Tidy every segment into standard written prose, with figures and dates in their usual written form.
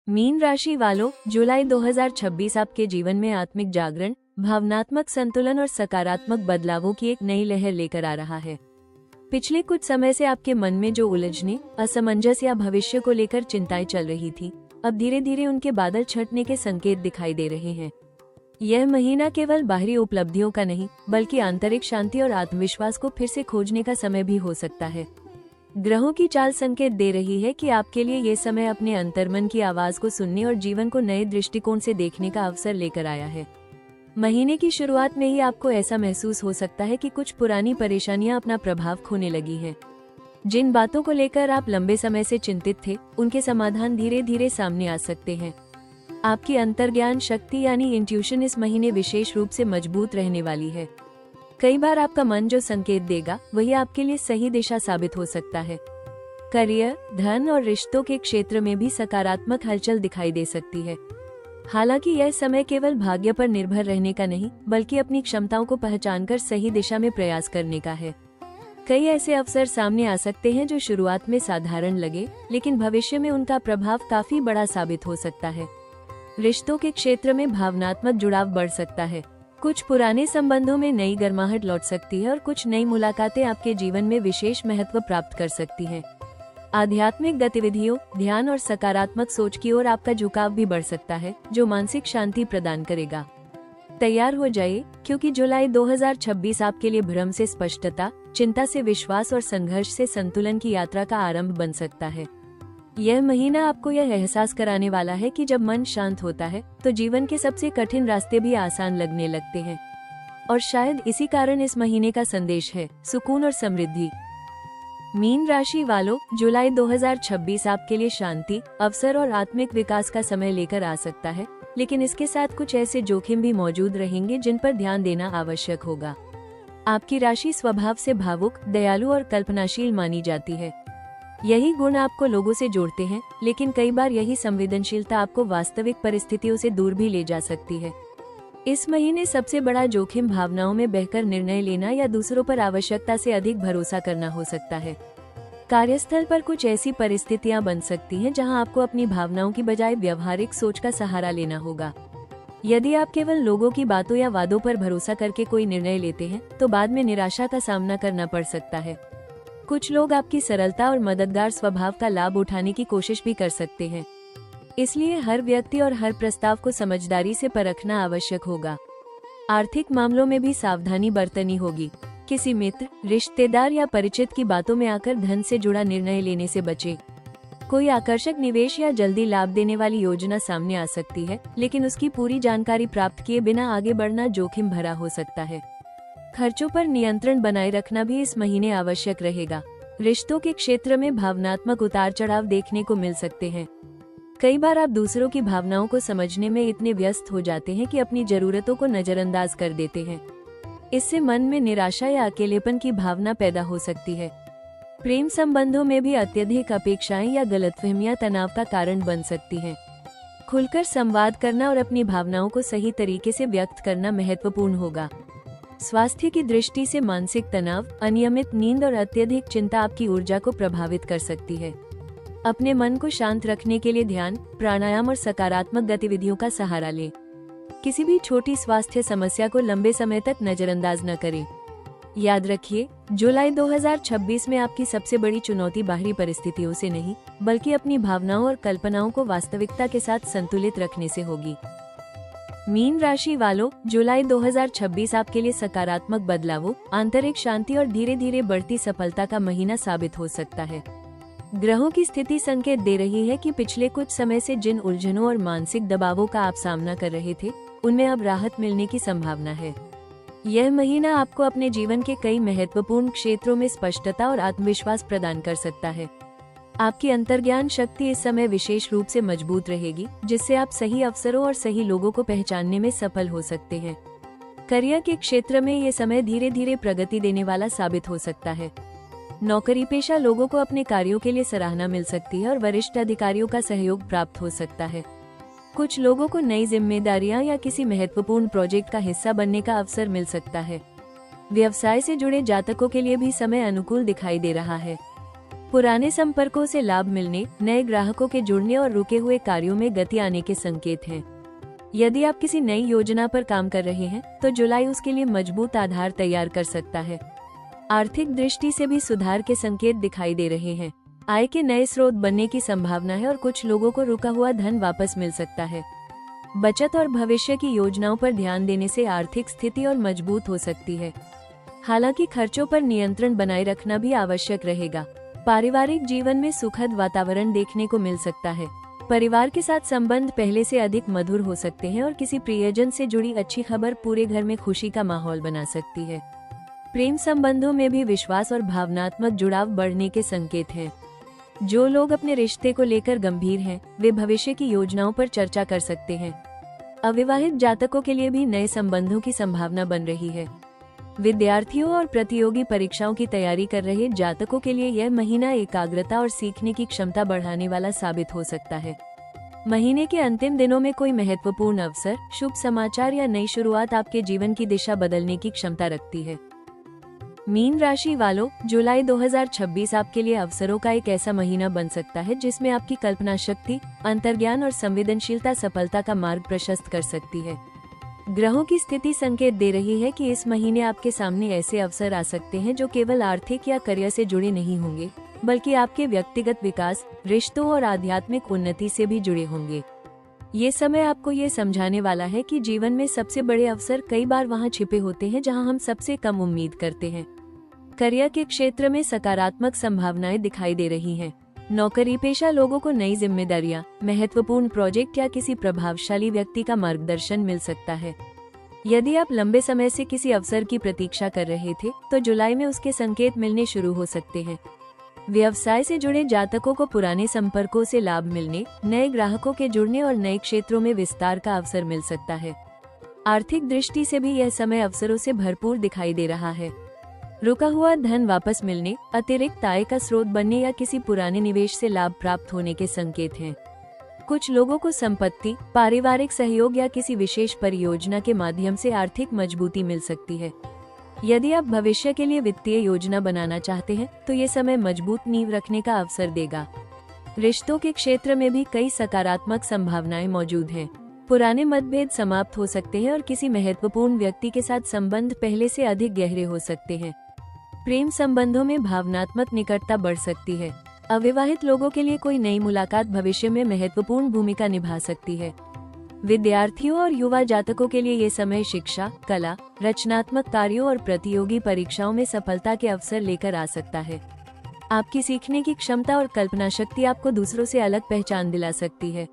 Mean राशि वालों, जुलाई 2026 आपके जीवन में आत्मिक जागरण, भावनात्मक संतुलन और सकारात्मक बदलावों की एक नई लहर लेकर आ रहा है। पिछले कुछ समय से आपके मन में जो उलझने, असमंजस या भविष्य को लेकर चिंताएं चल रही थी, अब धीरे धीरे उनके बादल छटने के संकेत दिखाई दे रहे हैं। यह महीना केवल बाहरी उपलब्धियों का नहीं, बल्कि आंतरिक शांति और आत्मविश्वास को फिर से खोजने का समय भी हो सकता है। ग्रहों की चाल संकेत दे रही है कि आपके लिए ये समय अपने अंतर्मन की आवाज को सुनने और जीवन को नए दृष्टिकोण से देखने का अवसर लेकर आया है। महीने की शुरुआत में ही आपको ऐसा महसूस हो सकता है कि कुछ पुरानी परेशानियां अपना प्रभाव खोने लगी हैं। जिन बातों को लेकर आप लंबे समय से चिंतित थे, उनके समाधान धीरे धीरे सामने आ सकते हैं। आपकी अंतर्ज्ञान शक्ति यानी इंट्यूशन इस महीने विशेष रूप से मजबूत रहने वाली है। कई बार आपका मन जो संकेत देगा, वही आपके लिए सही दिशा साबित हो सकता है। करियर, धन और रिश्तों के क्षेत्र में भी सकारात्मक हलचल दिखाई दे सकती है। हालांकि यह समय केवल भाग्य पर निर्भर रहने का नहीं, बल्कि अपनी क्षमताओं को पहचानकर सही दिशा में प्रयास करने का है। कई ऐसे अवसर सामने आ सकते हैं जो शुरुआत में साधारण लगे, लेकिन भविष्य में उनका प्रभाव काफी बड़ा साबित हो सकता है। रिश्तों के क्षेत्र में भावनात्मक जुड़ाव बढ़ सकता है। कुछ पुराने संबंधों में नई गर्माहट लौट सकती है और कुछ नई मुलाकातें आपके जीवन में विशेष महत्व प्राप्त कर सकती हैं। आध्यात्मिक गतिविधियों, ध्यान और सकारात्मक सोच की ओर आपका झुकाव भी बढ़ सकता है, जो मानसिक शांति प्रदान करेगा। तैयार हो जाइए, क्योंकि जुलाई 2026 आपके लिए भ्रम से स्पष्टता, चिंता से विश्वास और संघर्ष से संतुलन की यात्रा का आरंभ बन सकता है। यह महीना आपको यह एहसास कराने वाला है कि जब मन शांत होता है, तो जीवन के सबसे कठिन रास्ते भी आसान लगने लगते हैं। और शायद इसी कारण इस महीने का संदेश है सुकून और समृद्धि। मीन राशि वालों, जुलाई 2026 आपके लिए शांति, अवसर और आत्मिक विकास का समय लेकर आ सकता है, लेकिन इसके साथ कुछ ऐसे जोखिम भी मौजूद रहेंगे जिन पर ध्यान देना आवश्यक होगा। आपकी राशि स्वभाव से भावुक, दयालु और कल्पनाशील मानी जाती है। यही गुण आपको लोगों से जोड़ते हैं, लेकिन कई बार यही संवेदनशीलता आपको वास्तविक परिस्थितियों से दूर भी ले जा सकती है। इस महीने सबसे बड़ा जोखिम भावनाओं में बहकर निर्णय लेना या दूसरों पर आवश्यकता से अधिक भरोसा करना हो सकता है। कार्यस्थल पर कुछ ऐसी परिस्थितियां बन सकती हैं जहां आपको अपनी भावनाओं की बजाय व्यवहारिक सोच का सहारा लेना होगा। यदि आप केवल लोगों की बातों या वादों पर भरोसा करके कोई निर्णय लेते हैं, तो बाद में निराशा का सामना करना पड़ सकता है। कुछ लोग आपकी सरलता और मददगार स्वभाव का लाभ उठाने की कोशिश भी कर सकते हैं। इसलिए हर व्यक्ति और हर प्रस्ताव को समझदारी से परखना आवश्यक होगा। आर्थिक मामलों में भी सावधानी बरतनी होगी। किसी मित्र, रिश्तेदार या परिचित की बातों में आकर धन से जुड़ा निर्णय लेने से बचें। कोई आकर्षक निवेश या जल्दी लाभ देने वाली योजना सामने आ सकती है, लेकिन उसकी पूरी जानकारी प्राप्त किए बिना आगे बढ़ना जोखिम भरा हो सकता है। खर्चों पर नियंत्रण बनाए रखना भी इस महीने आवश्यक रहेगा। रिश्तों के क्षेत्र में भावनात्मक उतार चढ़ाव देखने को मिल सकते हैं। कई बार आप दूसरों की भावनाओं को समझने में इतने व्यस्त हो जाते हैं कि अपनी जरूरतों को नजरअंदाज कर देते हैं। इससे मन में निराशा या अकेलेपन की भावना पैदा हो सकती है। प्रेम संबंधों में भी अत्यधिक अपेक्षाएं या गलतफहमियां तनाव का कारण बन सकती हैं। खुलकर संवाद करना और अपनी भावनाओं को सही तरीके से व्यक्त करना महत्वपूर्ण होगा। स्वास्थ्य की दृष्टि से मानसिक तनाव, अनियमित नींद और अत्यधिक चिंता आपकी ऊर्जा को प्रभावित कर सकती है। अपने मन को शांत रखने के लिए ध्यान, प्राणायाम और सकारात्मक गतिविधियों का सहारा लें। किसी भी छोटी स्वास्थ्य समस्या को लंबे समय तक नजरअंदाज न करें। याद रखिए, जुलाई 2026 में आपकी सबसे बड़ी चुनौती बाहरी परिस्थितियों से नहीं, बल्कि अपनी भावनाओं और कल्पनाओं को वास्तविकता के साथ संतुलित रखने से होगी। मीन राशि वालों, जुलाई 2026 आपके लिए सकारात्मक बदलावों, आंतरिक शांति और धीरे धीरे बढ़ती सफलता का महीना साबित हो सकता है। ग्रहों की स्थिति संकेत दे रही है कि पिछले कुछ समय से जिन उलझनों और मानसिक दबावों का आप सामना कर रहे थे, उनमें अब राहत मिलने की संभावना है। यह महीना आपको अपने जीवन के कई महत्वपूर्ण क्षेत्रों में स्पष्टता और आत्मविश्वास प्रदान कर सकता है। आपकी अंतर्ज्ञान शक्ति इस समय विशेष रूप से मजबूत रहेगी, जिससे आप सही अवसरों और सही लोगों को पहचानने में सफल हो सकते हैं। करियर के क्षेत्र में ये समय धीरे धीरे प्रगति देने वाला साबित हो सकता है। नौकरी पेशा लोगों को अपने कार्यों के लिए सराहना मिल सकती है और वरिष्ठ अधिकारियों का सहयोग प्राप्त हो सकता है। कुछ लोगों को नई जिम्मेदारियां या किसी महत्वपूर्ण प्रोजेक्ट का हिस्सा बनने का अवसर मिल सकता है। व्यवसाय से जुड़े जातकों के लिए भी समय अनुकूल दिखाई दे रहा है। पुराने संपर्कों से लाभ मिलने, नए ग्राहकों के जुड़ने और रुके हुए कार्यों में गति आने के संकेत हैं। यदि आप किसी नई योजना पर काम कर रहे हैं तो जुलाई उसके लिए मजबूत आधार तैयार कर सकता है। आर्थिक दृष्टि से भी सुधार के संकेत दिखाई दे रहे हैं। आय के नए स्रोत बनने की संभावना है और कुछ लोगों को रुका हुआ धन वापस मिल सकता है। बचत और भविष्य की योजनाओं पर ध्यान देने से आर्थिक स्थिति और मजबूत हो सकती है। हालांकि खर्चों पर नियंत्रण बनाए रखना भी आवश्यक रहेगा। पारिवारिक जीवन में सुखद वातावरण देखने को मिल सकता है। परिवार के साथ संबंध पहले से अधिक मधुर हो सकते हैं और किसी प्रियजन से जुड़ी अच्छी खबर पूरे घर में खुशी का माहौल बना सकती है। प्रेम संबंधों में भी विश्वास और भावनात्मक जुड़ाव बढ़ने के संकेत हैं। जो लोग अपने रिश्ते को लेकर गंभीर हैं, वे भविष्य की योजनाओं पर चर्चा कर सकते हैं। अविवाहित जातकों के लिए भी नए संबंधों की संभावना बन रही है। विद्यार्थियों और प्रतियोगी परीक्षाओं की तैयारी कर रहे जातकों के लिए यह महीना एकाग्रता और सीखने की क्षमता बढ़ाने वाला साबित हो सकता है। महीने के अंतिम दिनों में कोई महत्वपूर्ण अवसर, शुभ समाचार या नई शुरुआत आपके जीवन की दिशा बदलने की क्षमता रखती है। मीन राशि वालों, जुलाई 2026 आपके लिए अवसरों का एक ऐसा महीना बन सकता है जिसमें आपकी कल्पना शक्ति, अंतर्ज्ञान और संवेदनशीलता सफलता का मार्ग प्रशस्त कर सकती है। ग्रहों की स्थिति संकेत दे रही है कि इस महीने आपके सामने ऐसे अवसर आ सकते हैं जो केवल आर्थिक या करियर से जुड़े नहीं होंगे, बल्कि आपके व्यक्तिगत विकास, रिश्तों और आध्यात्मिक उन्नति से भी जुड़े होंगे। ये समय आपको ये समझाने वाला है कि जीवन में सबसे बड़े अवसर कई बार वहाँ छिपे होते हैं जहाँ हम सबसे कम उम्मीद करते हैं। करियर के क्षेत्र में सकारात्मक संभावनाएं दिखाई दे रही हैं। नौकरी पेशा लोगों को नई जिम्मेदारियां, महत्वपूर्ण प्रोजेक्ट या किसी प्रभावशाली व्यक्ति का मार्गदर्शन मिल सकता है। यदि आप लंबे समय से किसी अवसर की प्रतीक्षा कर रहे थे तो जुलाई में उसके संकेत मिलने शुरू हो सकते हैं। व्यवसाय से जुड़े जातकों को पुराने संपर्कों से लाभ मिलने, नए ग्राहकों के जुड़ने और नए क्षेत्रों में विस्तार का अवसर मिल सकता है। आर्थिक दृष्टि से भी यह समय अवसरों से भरपूर दिखाई दे रहा है। रुका हुआ धन वापस मिलने, अतिरिक्त आय का स्रोत बनने या किसी पुराने निवेश से लाभ प्राप्त होने के संकेत हैं। कुछ लोगों को संपत्ति, पारिवारिक सहयोग या किसी विशेष परियोजना के माध्यम से आर्थिक मजबूती मिल सकती है। यदि आप भविष्य के लिए वित्तीय योजना बनाना चाहते हैं तो ये समय मजबूत नींव रखने का अवसर देगा। रिश्तों के क्षेत्र में भी कई सकारात्मक संभावनाएं मौजूद हैं। पुराने मतभेद समाप्त हो सकते हैं और किसी महत्वपूर्ण व्यक्ति के साथ संबंध पहले से अधिक गहरे हो सकते हैं। प्रेम संबंधों में भावनात्मक निकटता बढ़ सकती है। अविवाहित लोगों के लिए कोई नई मुलाकात भविष्य में महत्वपूर्ण भूमिका निभा सकती है। विद्यार्थियों और युवा जातकों के लिए ये समय शिक्षा, कला, रचनात्मक कार्यों और प्रतियोगी परीक्षाओं में सफलता के अवसर लेकर आ सकता है। आपकी सीखने की क्षमता और कल्पना शक्ति आपको दूसरों से अलग पहचान दिला सकती है।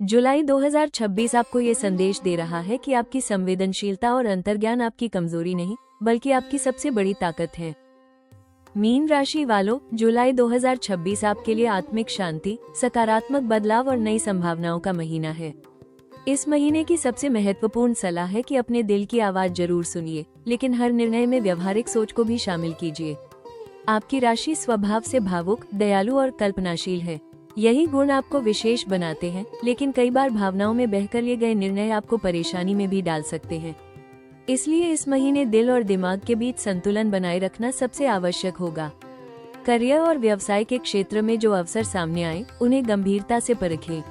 जुलाई 2026 आपको ये संदेश दे रहा है कि आपकी संवेदनशीलता और अंतर्ज्ञान आपकी कमजोरी नहीं, बल्कि आपकी सबसे बड़ी ताकत है। मीन राशि वालों, जुलाई 2026 आपके लिए आत्मिक शांति, सकारात्मक बदलाव और नई संभावनाओं का महीना है। इस महीने की सबसे महत्वपूर्ण सलाह है कि अपने दिल की आवाज जरूर सुनिए, लेकिन हर निर्णय में व्यवहारिक सोच को भी शामिल कीजिए। आपकी राशि स्वभाव से भावुक, दयालु और कल्पनाशील है। यही गुण आपको विशेष बनाते हैं, लेकिन कई बार भावनाओं में बहकर लिए गए निर्णय आपको परेशानी में भी डाल सकते हैं। इसलिए इस महीने दिल और दिमाग के बीच संतुलन बनाए रखना सबसे आवश्यक होगा। करियर और व्यवसाय के क्षेत्र में जो अवसर सामने आए, उन्हें गंभीरता से परखें।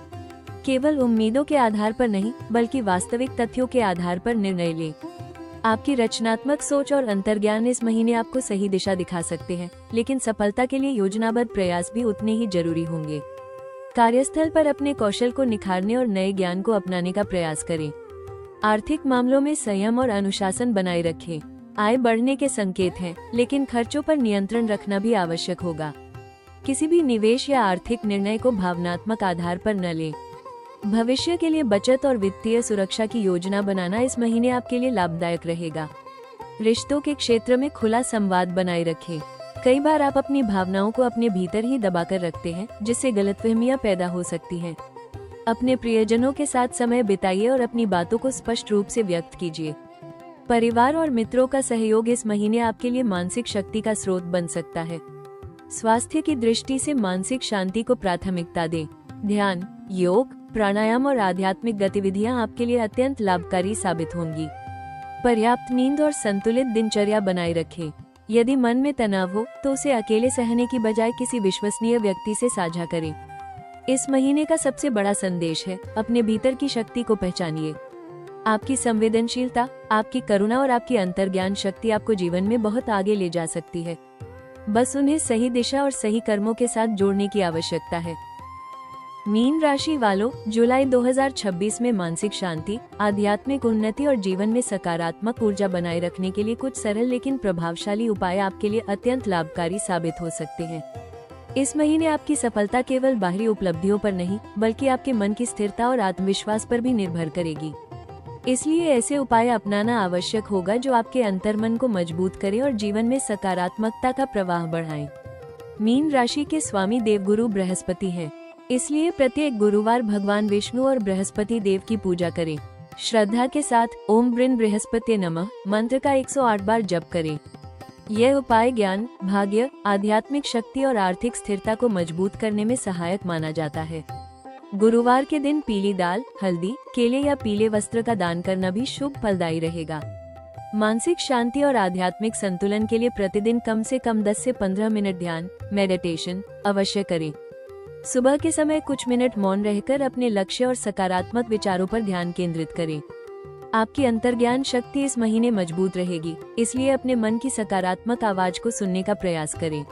केवल उम्मीदों के आधार पर नहीं, बल्कि वास्तविक तथ्यों के आधार पर निर्णय लें। आपकी रचनात्मक सोच और अंतर्ज्ञान इस महीने आपको सही दिशा दिखा सकते हैं, लेकिन सफलता के लिए योजनाबद्ध प्रयास भी उतने ही जरूरी होंगे। कार्यस्थल पर अपने कौशल को निखारने और नए ज्ञान को अपनाने का प्रयास करें। आर्थिक मामलों में संयम और अनुशासन बनाए रखें। आय बढ़ने के संकेत हैं, लेकिन खर्चों पर नियंत्रण रखना भी आवश्यक होगा। किसी भी निवेश या आर्थिक निर्णय को भावनात्मक आधार पर न लें। भविष्य के लिए बचत और वित्तीय सुरक्षा की योजना बनाना इस महीने आपके लिए लाभदायक रहेगा। रिश्तों के क्षेत्र में खुला संवाद बनाए रखें। कई बार आप अपनी भावनाओं को अपने भीतर ही दबाकर रखते हैं, जिससे गलतफहमियां पैदा हो सकती हैं। अपने प्रियजनों के साथ समय बिताइए और अपनी बातों को स्पष्ट रूप से व्यक्त कीजिए। परिवार और मित्रों का सहयोग इस महीने आपके लिए मानसिक शक्ति का स्रोत बन सकता है। स्वास्थ्य की दृष्टि से मानसिक शांति को प्राथमिकता दें। ध्यान, योग, प्राणायाम और आध्यात्मिक गतिविधियां आपके लिए अत्यंत लाभकारी साबित होंगी। पर्याप्त नींद और संतुलित दिनचर्या बनाए रखें। यदि मन में तनाव हो तो उसे अकेले सहने की बजाय किसी विश्वसनीय व्यक्ति से साझा करें। इस महीने का सबसे बड़ा संदेश है, अपने भीतर की शक्ति को पहचानिए। आपकी संवेदनशीलता, आपकी करुणा और आपकी अंतर्ज्ञान शक्ति आपको जीवन में बहुत आगे ले जा सकती है। बस उन्हें सही दिशा और सही कर्मों के साथ जोड़ने की आवश्यकता है। मीन राशि वालों, जुलाई 2026 में मानसिक शांति, आध्यात्मिक उन्नति और जीवन में सकारात्मक ऊर्जा बनाए रखने के लिए कुछ सरल लेकिन प्रभावशाली उपाय आपके लिए अत्यंत लाभकारी साबित हो सकते हैं। इस महीने आपकी सफलता केवल बाहरी उपलब्धियों पर नहीं, बल्कि आपके मन की स्थिरता और आत्मविश्वास पर भी निर्भर करेगी। इसलिए ऐसे उपाय अपनाना आवश्यक होगा जो आपके अंतर्मन को मजबूत करें और जीवन में सकारात्मकता का प्रवाह बढ़ाएं। मीन राशि के स्वामी देवगुरु बृहस्पति हैं, इसलिए प्रत्येक गुरुवार भगवान विष्णु और बृहस्पति देव की पूजा करें। श्रद्धा के साथ ओम ब्रिन बृहस्पति नमः मंत्र का 108 बार जप करें। यह उपाय ज्ञान, भाग्य, आध्यात्मिक शक्ति और आर्थिक स्थिरता को मजबूत करने में सहायक माना जाता है। गुरुवार के दिन पीली दाल, हल्दी, केले या पीले वस्त्र का दान करना भी शुभ फलदायी रहेगा। मानसिक शांति और आध्यात्मिक संतुलन के लिए प्रतिदिन कम से कम 10 से 15 मिनट ध्यान, मेडिटेशन अवश्य करें। सुबह के समय कुछ मिनट मौन रहकर अपने लक्ष्य और सकारात्मक विचारों पर ध्यान केंद्रित करें। आपकी अंतर्ज्ञान शक्ति इस महीने मजबूत रहेगी, इसलिए अपने मन की सकारात्मक आवाज को सुनने का प्रयास करें।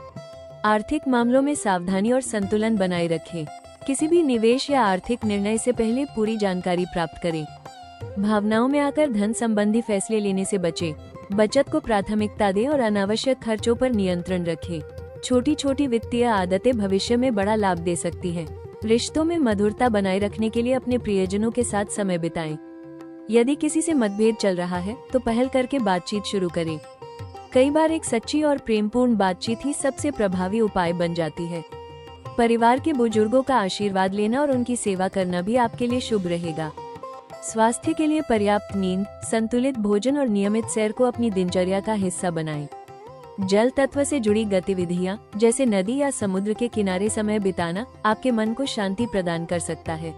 आर्थिक मामलों में सावधानी और संतुलन बनाए रखें। किसी भी निवेश या आर्थिक निर्णय से पहले पूरी जानकारी प्राप्त करें। भावनाओं में आकर धन संबंधी फैसले लेने से बचें। बचत को प्राथमिकता दें और अनावश्यक खर्चों पर नियंत्रण रखें। छोटी छोटी वित्तीय आदतें भविष्य में बड़ा लाभ दे सकती हैं। रिश्तों में मधुरता बनाए रखने के लिए अपने प्रियजनों के साथ समय बिताएं। यदि किसी से मतभेद चल रहा है तो पहल करके बातचीत शुरू करें। कई बार एक सच्ची और प्रेमपूर्ण बातचीत ही सबसे प्रभावी उपाय बन जाती है। परिवार के बुजुर्गों का आशीर्वाद लेना और उनकी सेवा करना भी आपके लिए शुभ रहेगा। स्वास्थ्य के लिए पर्याप्त नींद, संतुलित भोजन और नियमित सैर को अपनी दिनचर्या का हिस्सा बनाएं। जल तत्व से जुड़ी गतिविधियां जैसे नदी या समुद्र के किनारे समय बिताना आपके मन को शांति प्रदान कर सकता है।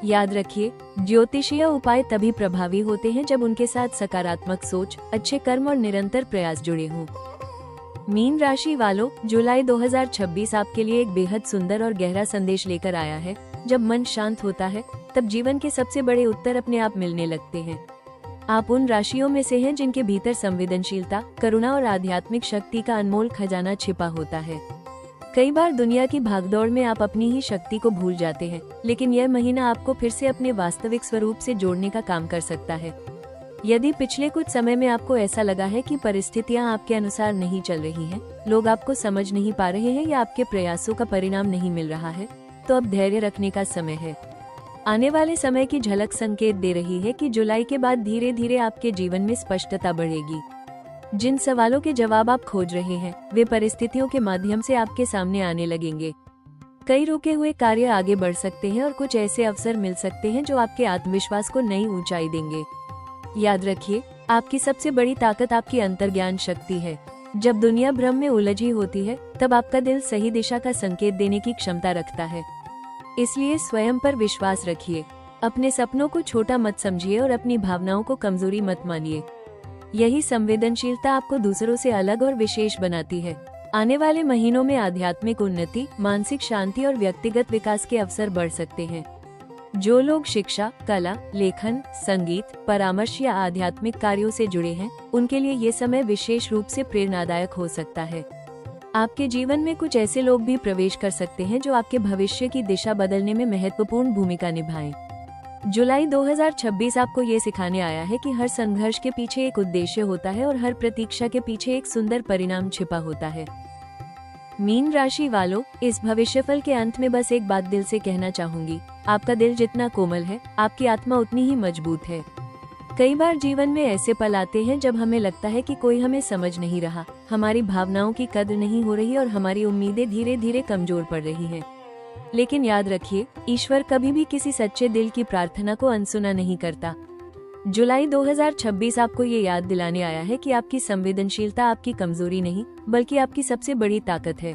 याद रखिए, ज्योतिषीय उपाय तभी प्रभावी होते हैं जब उनके साथ सकारात्मक सोच, अच्छे कर्म और निरंतर प्रयास जुड़े हों। मीन राशि वालों, जुलाई 2026 आपके लिए एक बेहद सुंदर और गहरा संदेश लेकर आया है। जब मन शांत होता है तब जीवन के सबसे बड़े उत्तर अपने आप मिलने लगते हैं। आप उन राशियों में से हैं जिनके भीतर संवेदनशीलता, करुणा और आध्यात्मिक शक्ति का अनमोल खजाना छिपा होता है। कई बार दुनिया की भागदौड़ में आप अपनी ही शक्ति को भूल जाते हैं, लेकिन यह महीना आपको फिर से अपने वास्तविक स्वरूप से जोड़ने का काम कर सकता है। यदि पिछले कुछ समय में आपको ऐसा लगा है कि परिस्थितियां आपके अनुसार नहीं चल रही हैं, लोग आपको समझ नहीं पा रहे हैं या आपके प्रयासों का परिणाम नहीं मिल रहा है, तो अब धैर्य रखने का समय है। आने वाले समय की झलक संकेत दे रही है कि जुलाई के बाद धीरे धीरे आपके जीवन में स्पष्टता बढ़ेगी। जिन सवालों के जवाब आप खोज रहे हैं, वे परिस्थितियों के माध्यम से आपके सामने आने लगेंगे। कई रुके हुए कार्य आगे बढ़ सकते हैं और कुछ ऐसे अवसर मिल सकते हैं जो आपके आत्मविश्वास को नई ऊंचाई देंगे। याद रखिए, आपकी सबसे बड़ी ताकत आपकी अंतर्ज्ञान शक्ति है। जब दुनिया भ्रम में उलझी होती है, तब आपका दिल सही दिशा का संकेत देने की क्षमता रखता है। इसलिए स्वयं पर विश्वास रखिए, अपने सपनों को छोटा मत समझिए और अपनी भावनाओं को कमजोरी मत मानिए। यही संवेदनशीलता आपको दूसरों से अलग और विशेष बनाती है। आने वाले महीनों में आध्यात्मिक उन्नति, मानसिक शांति और व्यक्तिगत विकास के अवसर बढ़ सकते हैं। जो लोग शिक्षा, कला, लेखन, संगीत, परामर्श या आध्यात्मिक कार्यों से जुड़े हैं, उनके लिए ये समय विशेष रूप से प्रेरणादायक हो सकता है। आपके जीवन में कुछ ऐसे लोग भी प्रवेश कर सकते हैं जो आपके भविष्य की दिशा बदलने में महत्वपूर्ण भूमिका निभाएं। जुलाई 2026 आपको ये सिखाने आया है कि हर संघर्ष के पीछे एक उद्देश्य होता है और हर प्रतीक्षा के पीछे एक सुंदर परिणाम छिपा होता है। मीन राशि वालों, इस भविष्यफल के अंत में बस एक बात दिल से कहना चाहूंगी, आपका दिल जितना कोमल है, आपकी आत्मा उतनी ही मजबूत है। कई बार जीवन में ऐसे पल आते हैं जब हमें लगता है कि कोई हमें समझ नहीं रहा, हमारी भावनाओं की कद्र नहीं हो रही और हमारी उम्मीदें धीरे धीरे कमजोर पड़ रही हैं। लेकिन याद रखिए, ईश्वर कभी भी किसी सच्चे दिल की प्रार्थना को अनसुना नहीं करता। जुलाई 2026 आपको ये याद दिलाने आया है कि आपकी संवेदनशीलता आपकी कमजोरी नहीं, बल्कि आपकी सबसे बड़ी ताकत है।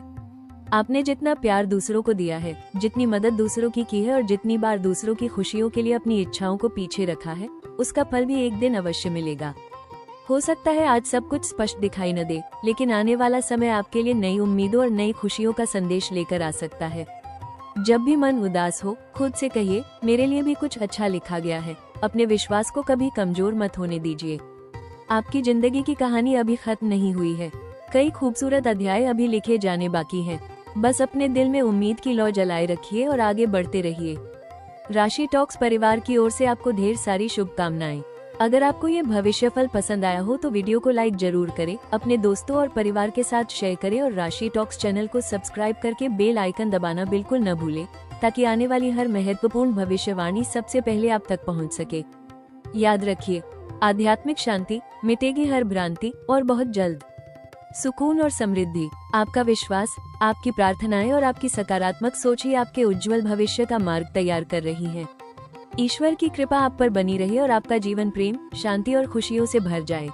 आपने जितना प्यार दूसरों को दिया है, जितनी मदद दूसरों की है और जितनी बार दूसरों की खुशियों के लिए अपनी इच्छाओं को पीछे रखा है, उसका फल भी एक दिन अवश्य मिलेगा। हो सकता है आज सब कुछ स्पष्ट दिखाई न दे, लेकिन आने वाला समय आपके लिए नई उम्मीदों और नई खुशियों का संदेश लेकर आ सकता है। जब भी मन उदास हो, खुद से कहिए, मेरे लिए भी कुछ अच्छा लिखा गया है। अपने विश्वास को कभी कमजोर मत होने दीजिए। आपकी जिंदगी की कहानी अभी खत्म नहीं हुई है। कई खूबसूरत अध्याय अभी लिखे जाने बाकी हैं। बस अपने दिल में उम्मीद की लौ जलाए रखिए और आगे बढ़ते रहिए। राशि टॉक्स परिवार की ओर से आपको ढेर सारी शुभकामनाएं। अगर आपको ये भविष्यफल पसंद आया हो तो वीडियो को लाइक जरूर करें, अपने दोस्तों और परिवार के साथ शेयर करें और राशि टॉक्स चैनल को सब्सक्राइब करके बेल आइकन दबाना बिल्कुल न भूलें, ताकि आने वाली हर महत्वपूर्ण भविष्यवाणी सबसे पहले आप तक पहुंच सके। याद रखिए, आध्यात्मिक शांति मिटेगी हर भ्रांति और बहुत जल्द। सुकून और समृद्धि, आपका विश्वास, आपकी प्रार्थनाएं और आपकी सकारात्मक सोच ही आपके उज्जवल भविष्य का मार्ग तैयार कर रही है। ईश्वर की कृपा आप पर बनी रहे और आपका जीवन प्रेम, शांति और खुशियों से भर जाए।